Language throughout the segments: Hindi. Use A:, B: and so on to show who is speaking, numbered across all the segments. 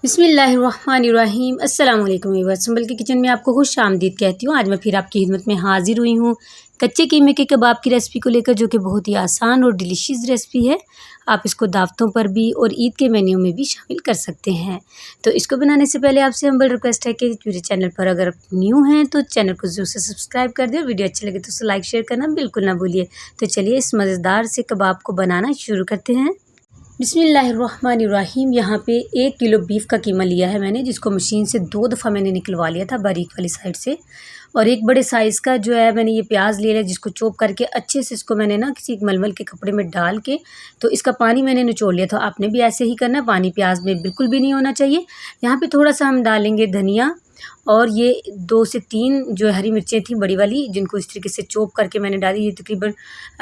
A: बिस्मिल्लाहिर्रहमानिर्रहीम अस्सलाम वालेकुम व्यूअर्स। संभल के किचन में आपको खुश आमदीद कहती हूँ। आज मैं फिर आपकी खिदमत में हाजिर हुई हूँ कच्चे कीमे के कबाब की रेसिपी को लेकर, जो कि बहुत ही आसान और डिलीशियस रेसिपी है। आप इसको दावतों पर भी और ईद के मेन्यू में भी शामिल कर सकते हैं। तो इसको बनाने से पहले आपसे हम्बल रिक्वेस्ट है कि मेरे चैनल पर अगर आप न्यू हैं तो चैनल को ज़रूर से सब्सक्राइब कर दें और वीडियो अच्छी लगे तो उसे लाइक शेयर करना बिल्कुल ना भूलिए। तो चलिए इस मज़ेदार से कबाब को बनाना शुरू करते हैं। बिस्मिल्लाहिर्रहमानिर्रहीम। यहाँ पे 1 किलो बीफ का कीमा लिया है मैंने, जिसको मशीन से 2 दफ़ा मैंने निकलवा लिया था बारीक वाली साइड से। और एक बड़े साइज़ का जो है मैंने ये प्याज ले लिया, जिसको चॉप करके अच्छे से इसको मैंने ना किसी मलमल के कपड़े में डाल के तो इसका पानी मैंने निचोड़ लिया था। आपने भी ऐसे ही करना है, पानी प्याज में बिल्कुल भी नहीं होना चाहिए। यहाँ पे थोड़ा सा हम डालेंगे धनिया, और ये 2 से 3 जो हरी मिर्चें थी बड़ी वाली, जिनको इस तरीके से चॉप करके मैंने डाली। ये तकरीबन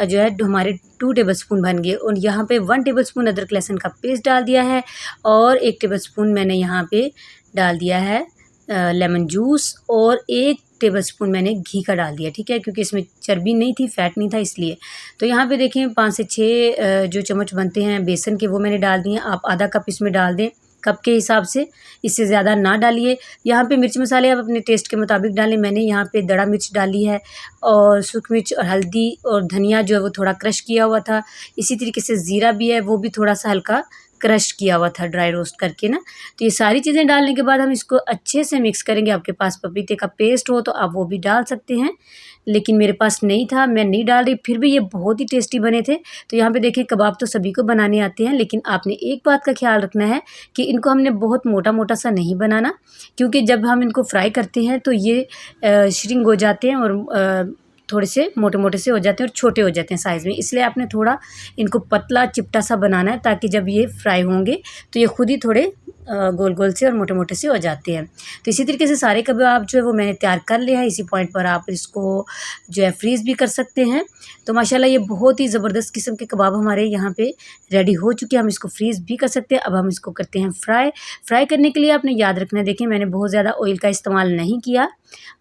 A: जो है हमारे 2 टेबलस्पून बन गए। और यहाँ पे 1 टेबलस्पून अदरक लहसुन का पेस्ट डाल दिया है, और 1 टेबलस्पून मैंने यहाँ पे डाल दिया है लेमन जूस, और 1 टेबलस्पून मैंने घी का डाल दिया। ठीक है, क्योंकि इसमें चर्बी नहीं थी, फैट नहीं था इसलिए। तो यहाँ पे देखें 5 से 6 जो चम्मच बनते हैं बेसन के, वो मैंने डाल दिए। आप आधा कप इसमें डाल दें, कप के हिसाब से, इससे ज़्यादा ना डालिए। यहाँ पे मिर्च मसाले आप अपने टेस्ट के मुताबिक डालें। मैंने यहाँ पे दड़ा मिर्च डाली है, और सूखी मिर्च और हल्दी, और धनिया जो है वो थोड़ा क्रश किया हुआ था। इसी तरीके से ज़ीरा भी है, वो भी थोड़ा सा हल्का क्रश किया हुआ था ड्राई रोस्ट करके ना। तो ये सारी चीज़ें डालने के बाद हम इसको अच्छे से मिक्स करेंगे। आपके पास पपीते का पेस्ट हो तो आप वो भी डाल सकते हैं, लेकिन मेरे पास नहीं था, मैं नहीं डाल रही। फिर भी ये बहुत ही टेस्टी बने थे। तो यहाँ पे देखिए, कबाब तो सभी को बनाने आते हैं, लेकिन आपने एक बात का ख्याल रखना है कि इनको हमने बहुत मोटा मोटा सा नहीं बनाना, क्योंकि जब हम इनको फ्राई करते हैं तो ये श्रिंक हो जाते हैं, और थोड़े से मोटे मोटे से हो जाते हैं और छोटे हो जाते हैं साइज़ में। इसलिए आपने थोड़ा इनको पतला चिपटा सा बनाना है, ताकि जब ये फ्राई होंगे तो ये खुद ही थोड़े गोल गोल से और मोटे मोटे से हो जाते हैं। तो इसी तरीके से सारे कबाब जो है वो मैंने तैयार कर लिया है। इसी पॉइंट पर आप इसको जो है फ्रीज़ भी कर सकते हैं। तो माशाल्लाह ये बहुत ही ज़बरदस्त किस्म के कबाब हमारे यहाँ पे रेडी हो चुके हैं। हम इसको फ्रीज़ भी कर सकते हैं। अब हम इसको करते हैं फ्राई। फ्राई करने के लिए आपने याद रखना है, देखिए मैंने बहुत ज़्यादा ऑयल का इस्तेमाल नहीं किया।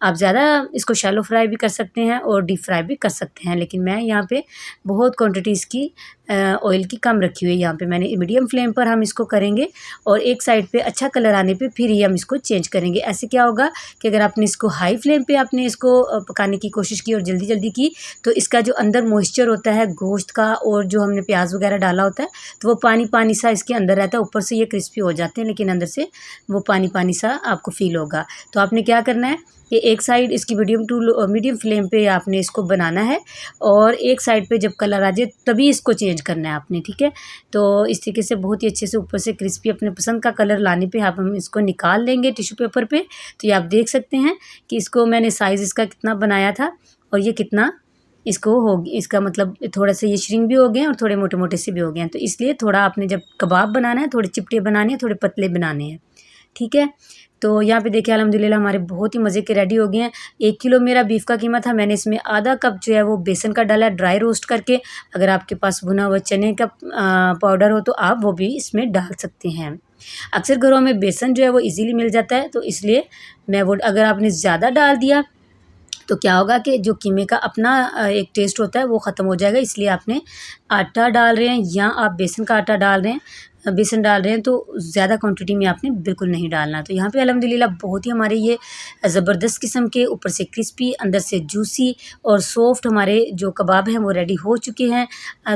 A: आप ज़्यादा इसको शैलो फ्राई भी कर सकते हैं और डीप फ्राई भी कर सकते हैं, लेकिन मैं यहाँ पे बहुत क्वांटिटी इसकी ऑयल की कम रखी हुई है। यहाँ पे मैंने मीडियम फ्लेम पर हम इसको करेंगे, और एक साइड पे अच्छा कलर आने पे फिर ही हम इसको चेंज करेंगे। ऐसे क्या होगा कि अगर आपने इसको हाई फ्लेम पे आपने इसको पकाने की कोशिश की और जल्दी जल्दी की, तो इसका जो अंदर मॉइस्चर होता है गोश्त का, और जो हमने प्याज वगैरह डाला होता है, तो वो पानी पानी सा इसके अंदर रहता है। ऊपर से ये क्रिस्पी हो जाते हैं, लेकिन अंदर से वो पानी पानी सा आपको फील होगा। तो आपने क्या करना है कि एक साइड इसकी मीडियम फ्लेम पे आपने इसको बनाना है, और एक साइड पे जब कलर आ जाए तभी इसको चेंज करना है आपने। ठीक है, तो इस तरीके से बहुत ही अच्छे से ऊपर से क्रिस्पी अपने पसंद का कलर लाने पे हम इसको निकाल लेंगे टिश्यू पेपर पे। तो ये आप देख सकते हैं कि इसको मैंने साइज़ इसका कितना बनाया था, और ये कितना इसको हो, इसका मतलब थोड़ा सा ये श्रिंक भी हो गए हैं और थोड़े मोटे मोटे से भी हो गए हैं। तो इसलिए थोड़ा आपने जब कबाब बनाना है, थोड़े चिपटे बनाने हैं, थोड़े पतले बनाने हैं। ठीक है, तो यहाँ पे देखिए अल्हम्दुलिल्लाह हमारे बहुत ही मज़े के रेडी हो गए हैं। 1 किलो मेरा बीफ का कीमा था, मैंने इसमें आधा कप जो है वो बेसन का डाला है ड्राई रोस्ट करके। अगर आपके पास भुना हुआ चने का पाउडर हो तो आप वो भी इसमें डाल सकते हैं। अक्सर घरों में बेसन जो है वो इजीली मिल जाता है, तो इसलिए मैं वो, अगर आपने ज़्यादा डाल दिया तो क्या होगा कि जो कीमे का अपना एक टेस्ट होता है वो ख़त्म हो जाएगा। इसलिए आपने आटा डाल रहे हैं या आप बेसन का आटा डाल रहे हैं, बेसन डाल रहे हैं, तो ज़्यादा क्वांटिटी में आपने बिल्कुल नहीं डालना। तो यहाँ पे अल्हम्दुलिल्लाह बहुत ही हमारे ये ज़बरदस्त किस्म के, ऊपर से क्रिस्पी अंदर से जूसी और सॉफ्ट हमारे जो कबाब हैं वो रेडी हो चुके हैं।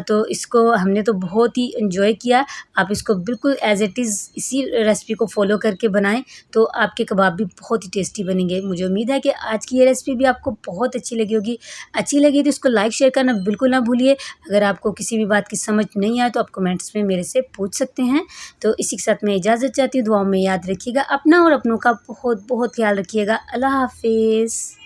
A: तो इसको हमने तो बहुत ही इंजॉय किया। आप इसको बिल्कुल एज़ इट इज़ इसी रेसिपी को फॉलो करके बनाएं, तो आपके कबाब भी बहुत ही टेस्टी बनेंगे। मुझे उम्मीद है कि आज की ये रेसिपी भी आपको बहुत अच्छी लगी होगी। अच्छी लगी तो इसको लाइक शेयर करना बिल्कुल ना भूलिए। अगर आपको किसी भी बात की समझ नहीं आए तो आप कमेंट्स में मेरे से पूछ सकते हैं। तो इसी के साथ मैं इजाज़त चाहती हूँ। दुआओं में याद रखिएगा अपना और अपनों का बहुत बहुत ख्याल रखिएगा। अल्लाह हाफिज़।